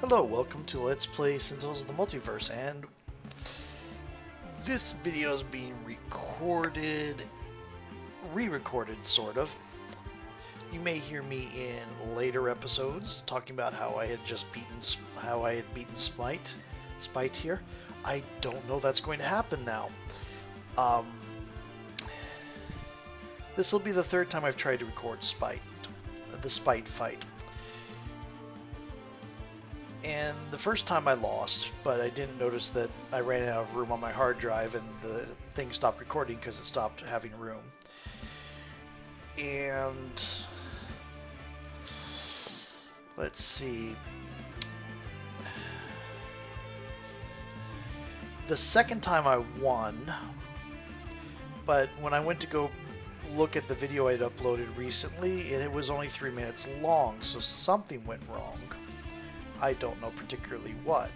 Hello, welcome to Let's Play Sentinels of the Multiverse, and this video is being recorded, re-recorded, sort of. You may hear me in later episodes talking about how I had beaten Spite here. I don't know that's going to happen now. This will be the third time I've tried to record the Spite fight. And the first time I lost, but I didn't notice that I ran out of room on my hard drive and the thing stopped recording because it stopped having room. And let's see. The second time I won, but when I went to go look at the video I'd uploaded recently, it was only 3 minutes long, so something went wrong. I don't know particularly what.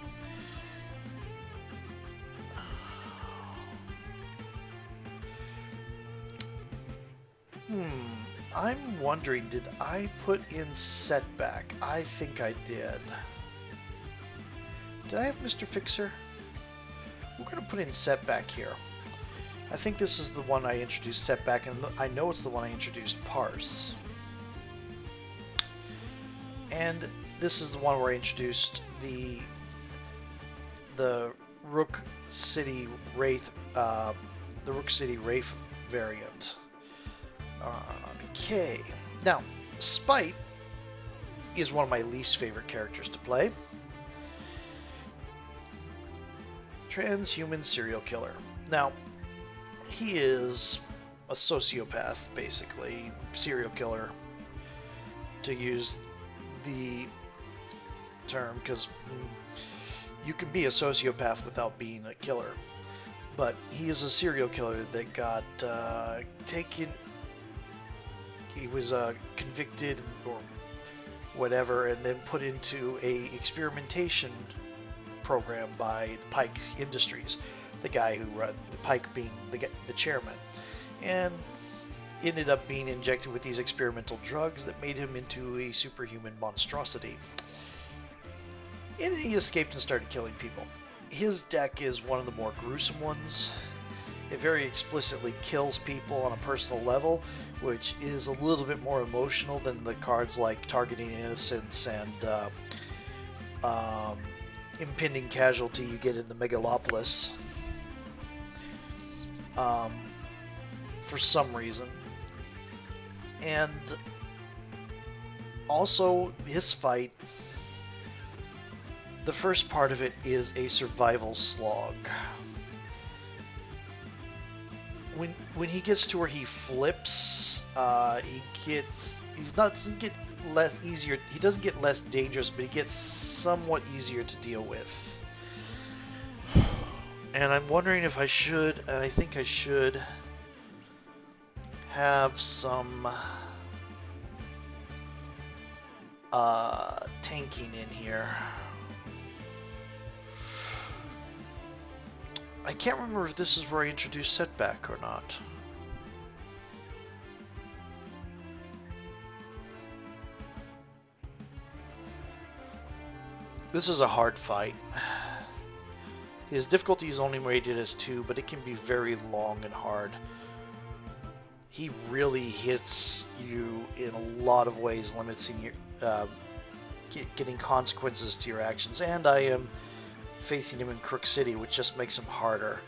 I'm wondering, did I put in setback? I think I did. Did I have Mr. Fixer? We're going to put in setback here. I think this is the one I introduced setback, and I know it's the one I introduced parse. And this is the one where I introduced the Rook City Wraith, variant. Okay, now Spite is one of my least favorite characters to play. Transhuman serial killer. Now, he is a sociopath, basically, serial killer, to use the term, because you can be a sociopath without being a killer. But he is a serial killer that got he was convicted or whatever, and then put into a experimentation program by the Pike Industries, the guy who run the Pike being the chairman, and ended up being injected with these experimental drugs that made him into a superhuman monstrosity. And he escaped and started killing people. His deck is one of the more gruesome ones. It very explicitly kills people on a personal level, which is a little bit more emotional than the cards like Targeting Innocence and Impending Casualty you get in the Megalopolis. For some reason. And also, his fight, the first part of it is a survival slog. When he gets to where he flips, he doesn't get less dangerous, but he gets somewhat easier to deal with. And I'm wondering if I should, and I think I should, have some tanking in here. I can't remember if this is where I introduced setback or not. This is a hard fight. His difficulty is only rated as 2, but it can be very long and hard. He really hits you in a lot of ways, limiting your getting consequences to your actions. And I am facing him in Crook City, which just makes him harder.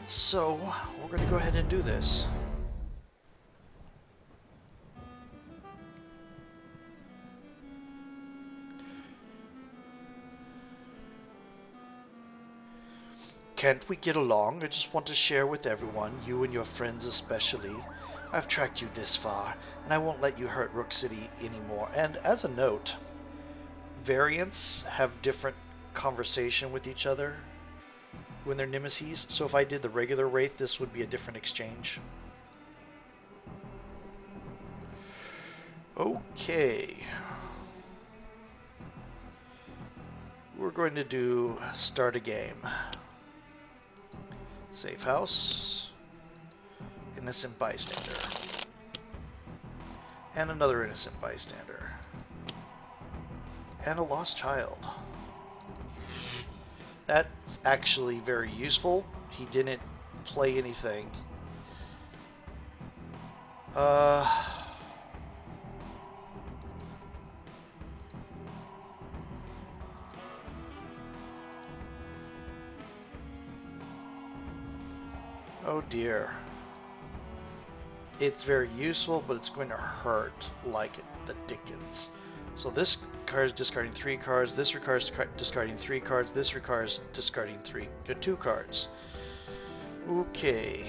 So we're going to go ahead and do this. Can't we get along? I just want to share with everyone, you and your friends especially. I've tracked you this far, and I won't let you hurt Rook City anymore. And as a note, variants have different conversation with each other when they're nemesis. So if I did the regular Wraith, this would be a different exchange. Okay. We're going to do start a game. Safehouse. Innocent bystander. And another innocent bystander. And a lost child. That's actually very useful. He didn't play anything. Oh dear. It's very useful, but it's going to hurt like the dickens. So this card is discarding 3 cards, this requires discarding 3 cards, this requires discarding 2 cards. Okay.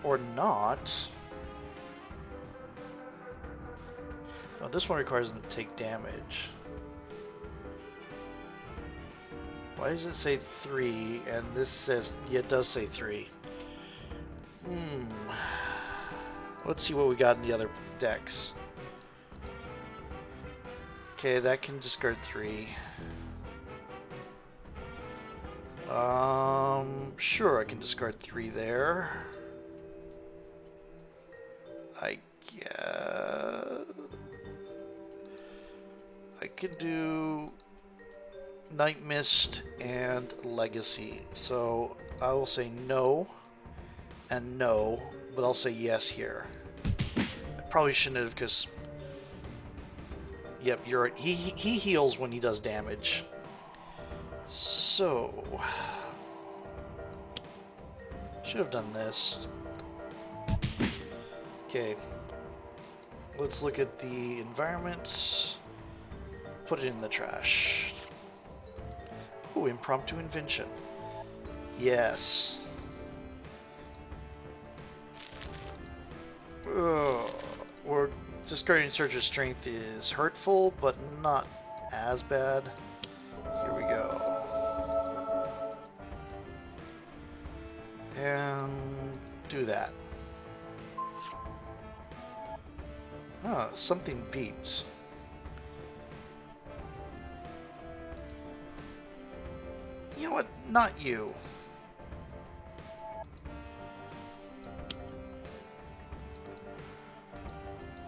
Or not. No, this one requires them to take damage. Why does it say 3 and this says, yeah, it does say 3. Let's see what we got in the other decks. Okay, that can discard 3. Sure, I can discard 3 there. I can do Night Mist and Legacy. So I will say no and no, but I'll say yes here. I probably shouldn't have, because yep, you're right. He heals when he does damage. So should have done this. Okay, let's look at the environment. Put it in the trash. Oh, impromptu invention. Yes. Or discarding Surge's Strength is hurtful, but not as bad. Here we go. And do that. Ah, something beeps. You know what? Not you.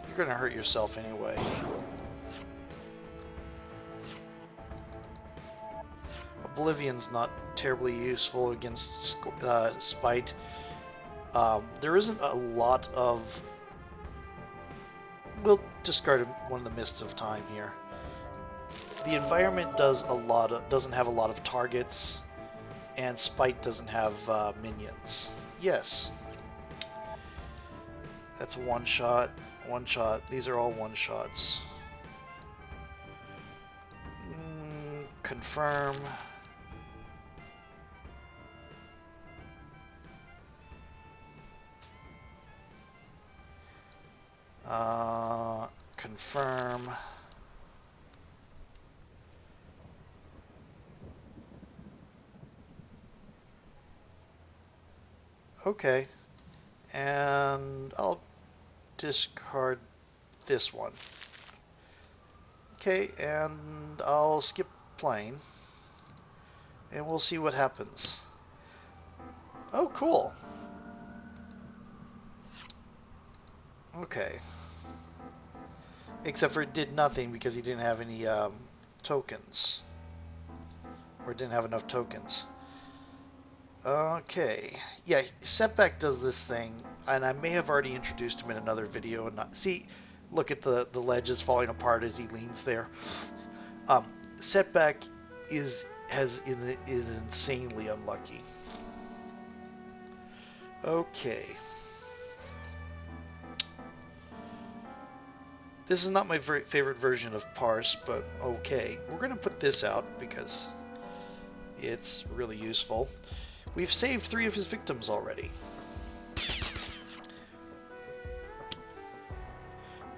You're gonna hurt yourself anyway. Oblivion's not terribly useful against Spite. There isn't a lot of... We'll discard one of the Mists of Time here. The environment doesn't have a lot of targets, and Spite doesn't have minions. Yes. That's a one-shot. One-shot. These are all one-shots. Confirm. Confirm. Okay. And I'll discard this one. Okay, and I'll skip playing. And we'll see what happens. Oh, cool. Okay. Except for it did nothing because he didn't have any tokens. Or didn't have enough tokens. Okay. Yeah, Setback does this thing, and I may have already introduced him in another video. And not, see, look at the ledges falling apart as he leans there. Setback is insanely unlucky. Okay. This is not my favorite version of Parse, but okay. We're going to put this out because it's really useful. We've saved 3 of his victims already.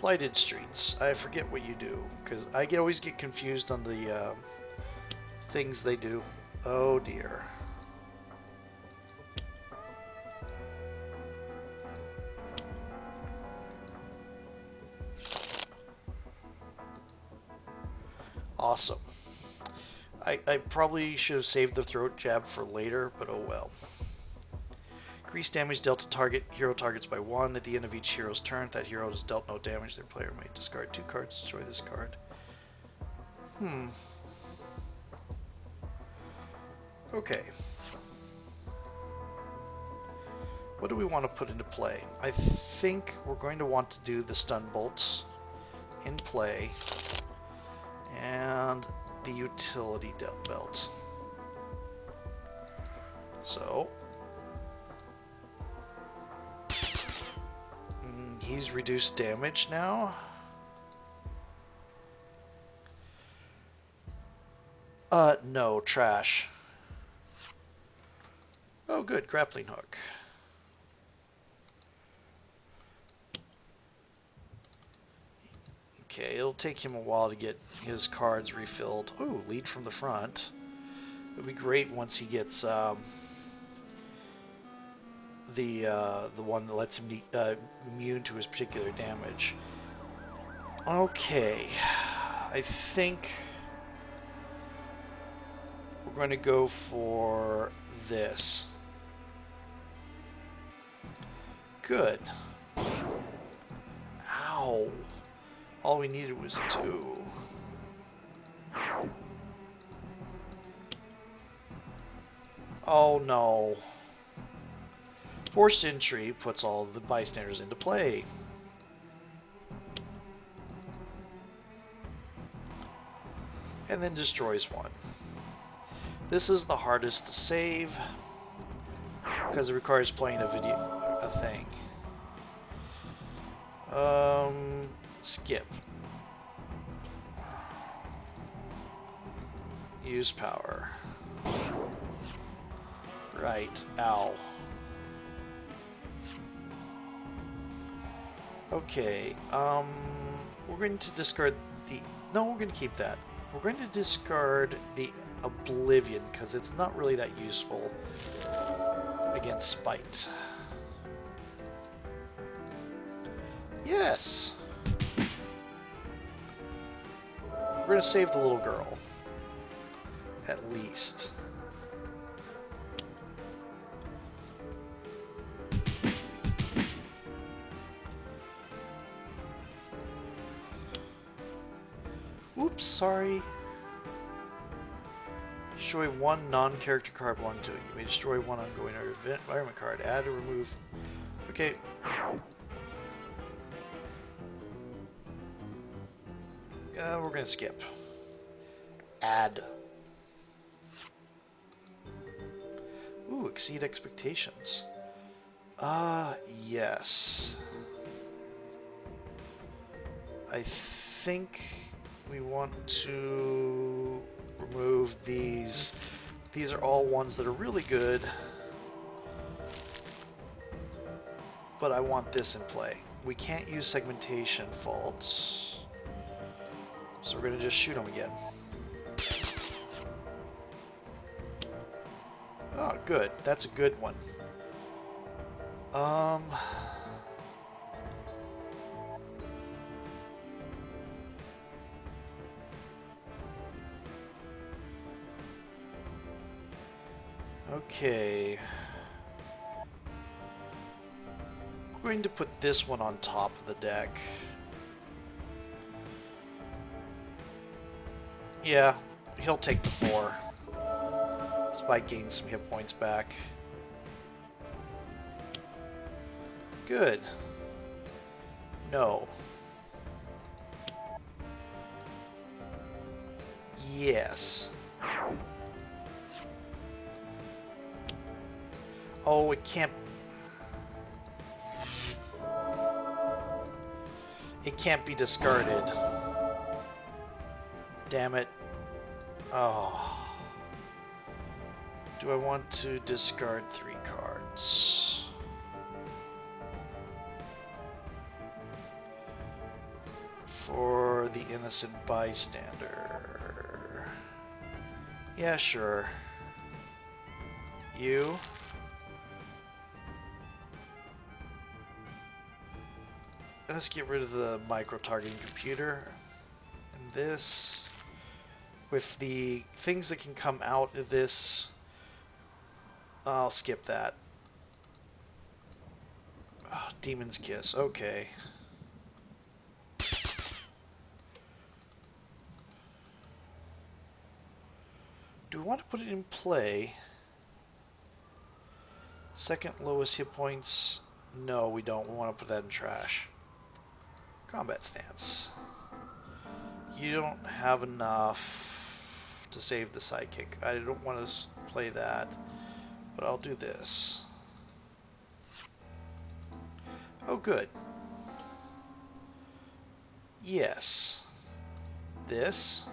Blighted Streets. I forget what you do, because I always get confused on the things they do. Oh dear. Awesome. I probably should have saved the throat jab for later, but oh well. Increase damage dealt to hero targets by 1 at the end of each hero's turn. If that hero has dealt no damage, their player may discard 2 cards, destroy this card. Okay. What do we want to put into play? I think we're going to want to do the stun bolts in play and the utility belt. So he's reduced damage now. No, trash. Oh, good, grappling hook. Okay, it'll take him a while to get his cards refilled. Ooh, lead from the front. It'll be great once he gets the one that lets him immune to his particular damage. Okay, I think we're going to go for this. Good. Ow. All we needed was 2. Oh no. Forced entry puts all the bystanders into play. And then destroys 1. This is the hardest to save because it requires playing a thing. Skip. Use power. Right. Ow. Okay. We're going to discard the... No, we're going to keep that. We're going to discard the Oblivion because it's not really that useful against Spite. Yes! We're going to save the little girl. At least. Oops, sorry. Destroy 1 non-character card belonging to it. You may destroy 1 ongoing or environment card. Add or remove. Okay. We're gonna skip. Add. Ooh, exceed expectations. Yes. I think we want to remove these. These are all ones that are really good. But I want this in play. We can't use segmentation faults. So we're going to just shoot them again. Oh, good. That's a good one. Okay. I'm going to put this one on top of the deck. Yeah, he'll take the 4. Spike gains some hit points back. Good. No. Yes. Oh, it can't... It can't be discarded. Damn it. Oh. Do I want to discard 3 cards? For the innocent bystander. Yeah, sure. You. Let's get rid of the micro-targeting computer. And this. With the things that can come out of this, I'll skip that. Oh, Demon's Kiss, okay. Do we want to put it in play? Second lowest hit points. No, we don't. We want to put that in trash. Combat stance. You don't have enough to save the sidekick. I don't want to play that, but I'll do this. Oh, good. Yes. This.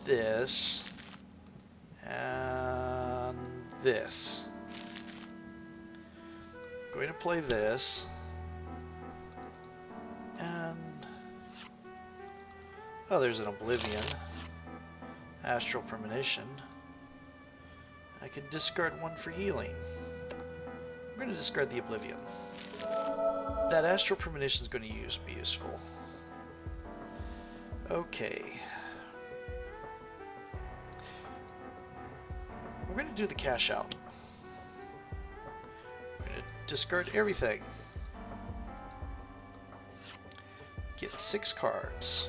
This. And this. I'm going to play this. And... oh, there's an Oblivion. Astral Premonition. I can discard one for healing. I'm going to discard the Oblivion. That Astral Premonition is going to be useful. Okay. We're going to do the cash out. We're going to discard everything. Get 6 cards.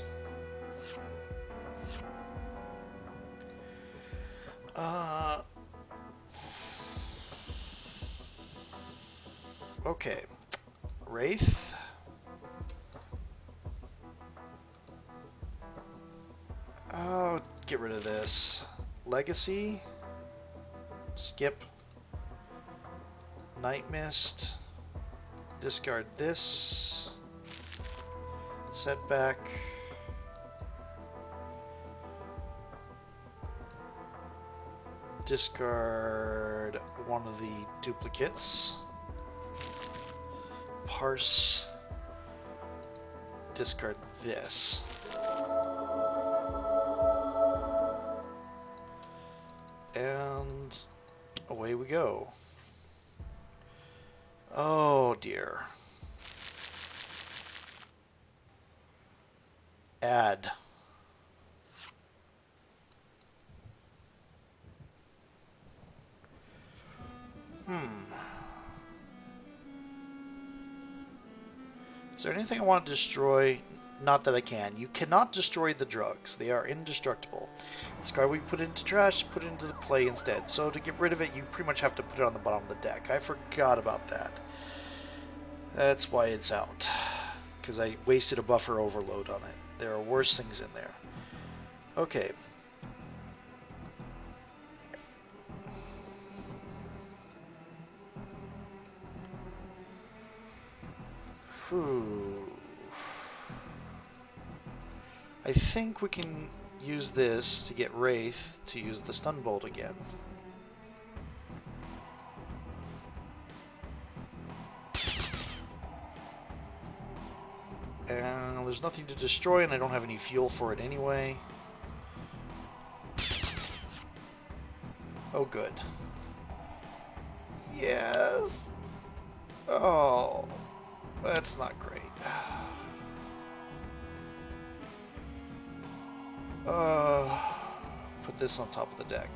Okay. Wraith. Oh, get rid of this. Legacy. Skip. Night Mist. Discard this. Setback. Discard one of the duplicates. Parse. Discard this. And away we go. Oh dear. Add. Is there anything I want to destroy? Not that I can. You cannot destroy the drugs. They are indestructible. This card we put into trash, put into the play instead. So to get rid of it, you pretty much have to put it on the bottom of the deck. I forgot about that. That's why it's out. Because I wasted a buffer overload on it. There are worse things in there. Okay. I think we can use this to get Wraith to use the stun bolt again. And there's nothing to destroy, and I don't have any fuel for it anyway. Oh, good. Yes! Oh, that's not great. Put this on top of the deck.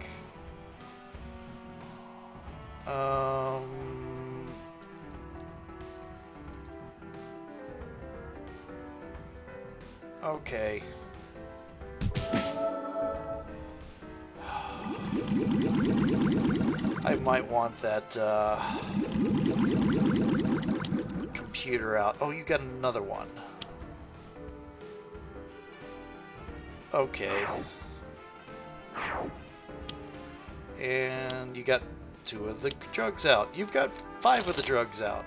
Okay. I might want that computer out. Oh, you got another one. Okay. And you got 2 of the drugs out. You've got 5 of the drugs out.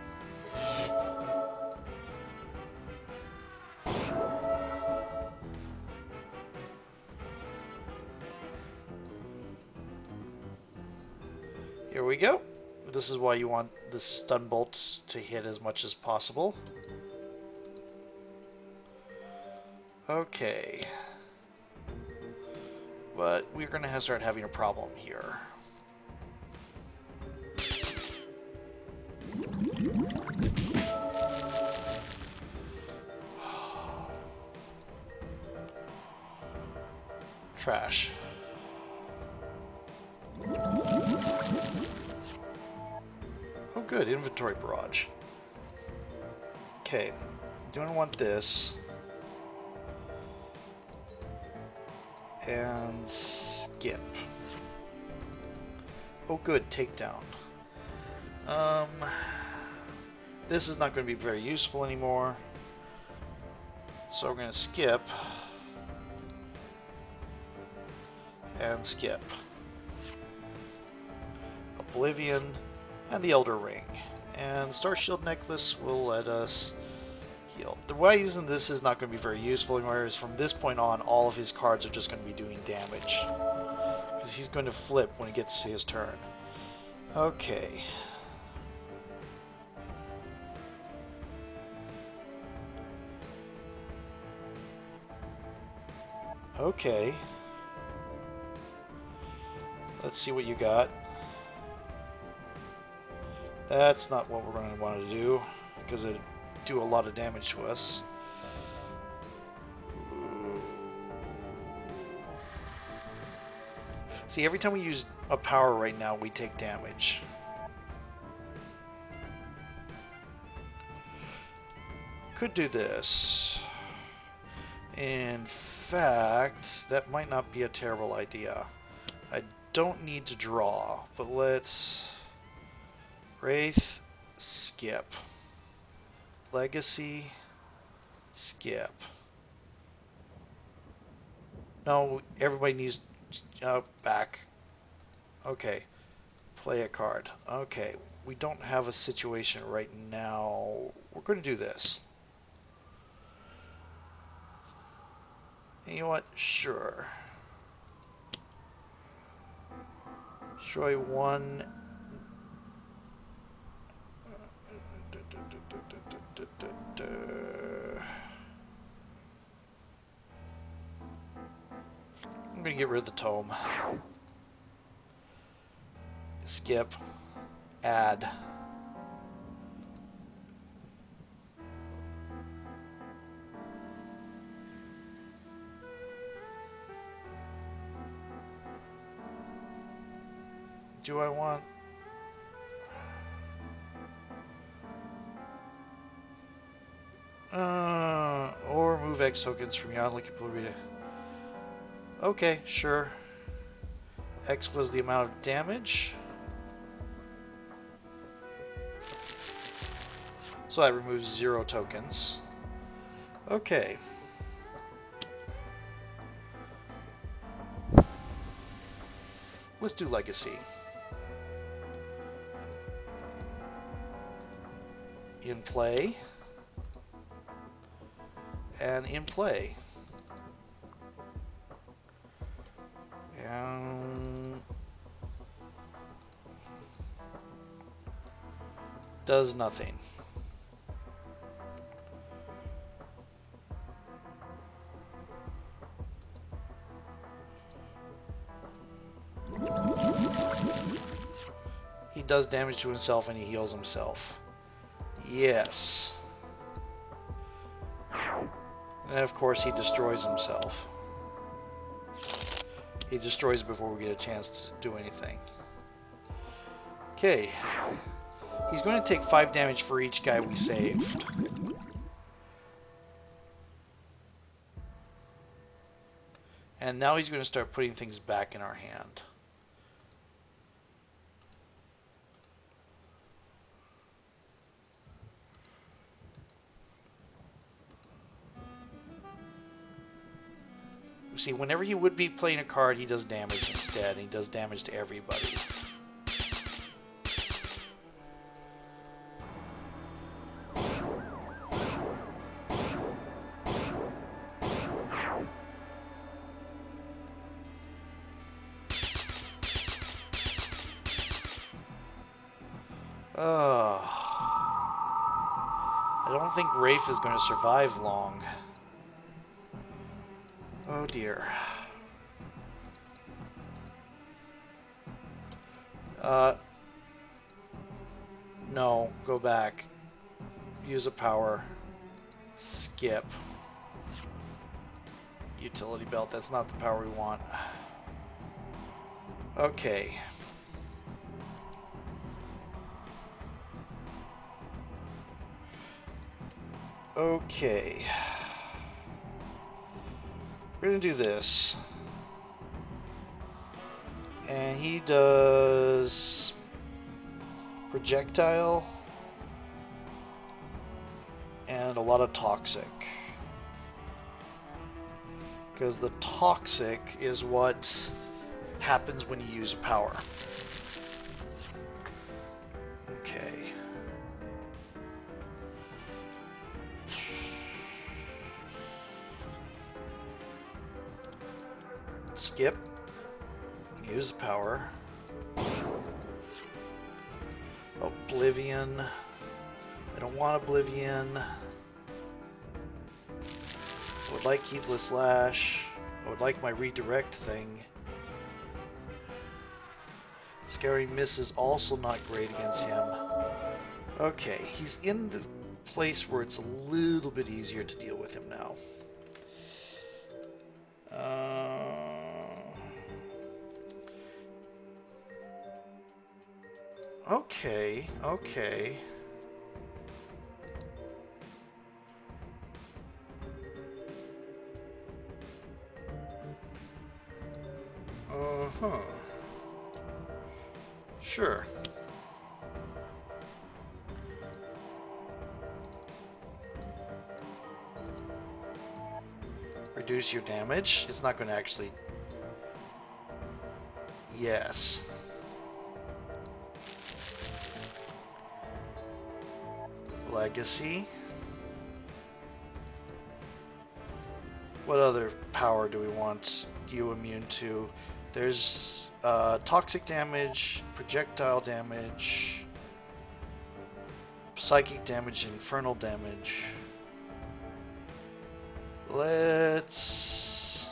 Here we go. This is why you want the stun bolts to hit as much as possible. Okay. But we're going to start having a problem here. Trash. Oh good, inventory barrage. Okay, do I want this? And skip. Oh good, takedown. This is not going to be very useful anymore. So we're going to skip. And skip. Oblivion and the Elder Ring. And Star Shield Necklace will let us heal. The reason this is not going to be very useful anymore is from this point on, all of his cards are just going to be doing damage. Because he's going to flip when he gets to his turn. Okay. Okay. Let's see what you got. That's not what we're going to want to do, because it do a lot of damage to us. See, every time we use a power right now, we take damage. Could do this. In fact, that might not be a terrible idea. I don't need to draw, but let's Wraith, skip. Legacy, skip. No, everybody needs back. Okay, play a card. Okay, we don't have a situation right now. We're going to do this. And you know what? Sure. Destroy one. I'm going to get rid of the tome. Skip. Add. Do I want... or move X tokens from your unlucky ability to... Okay, sure. X was the amount of damage. So that removes 0 tokens. Okay. Let's do Legacy. In play. And in play. And does nothing. He does damage to himself and he heals himself. Yes. And of course he destroys himself. He destroys before we get a chance to do anything. Okay. He's going to take 5 damage for each guy we saved. And now he's going to start putting things back in our hand. See, whenever he would be playing a card, he does damage instead, and he does damage to everybody. I don't think Rafe is going to survive long. Oh dear. No, go back. Use a power. Skip. Utility belt, that's not the power we want. Okay. Okay. We're gonna do this. And he does projectile and a lot of toxic. Because the toxic is what happens when you use a power. Okay. Skip. Use the power. Oblivion. I don't want Oblivion. I would like Heedless Lash. I would like my redirect thing. Scary Miss is also not great against him. Okay, he's in the place where it's a little bit easier to deal with him now. Okay, okay. Uh-huh. Sure. Reduce your damage. It's not going to actually... Yes. Legacy. What other power do we want you immune to? There's toxic damage, projectile damage, psychic damage, infernal damage. Let's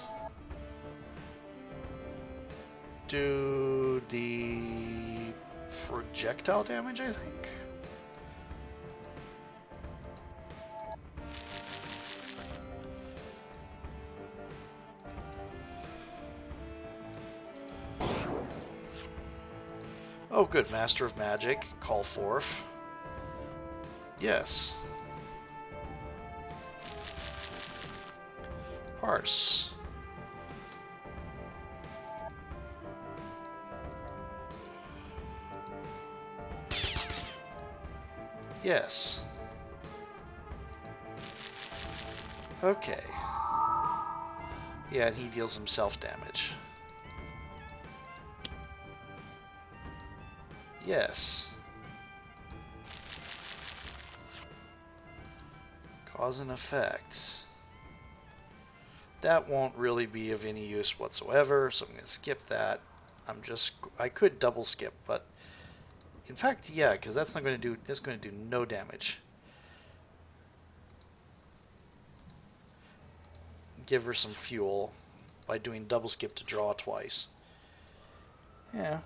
do the projectile damage, I think. Oh, good. Master of Magic. Call forth. Yes. Parse. Yes. Okay. Yeah, and he deals himself damage. Yes. Cause and effect. That won't really be of any use whatsoever, so I'm going to skip that. I could double skip, but in fact, yeah, because that's not going to do, it's going to do no damage. Give her some fuel by doing double skip to draw twice. Yeah,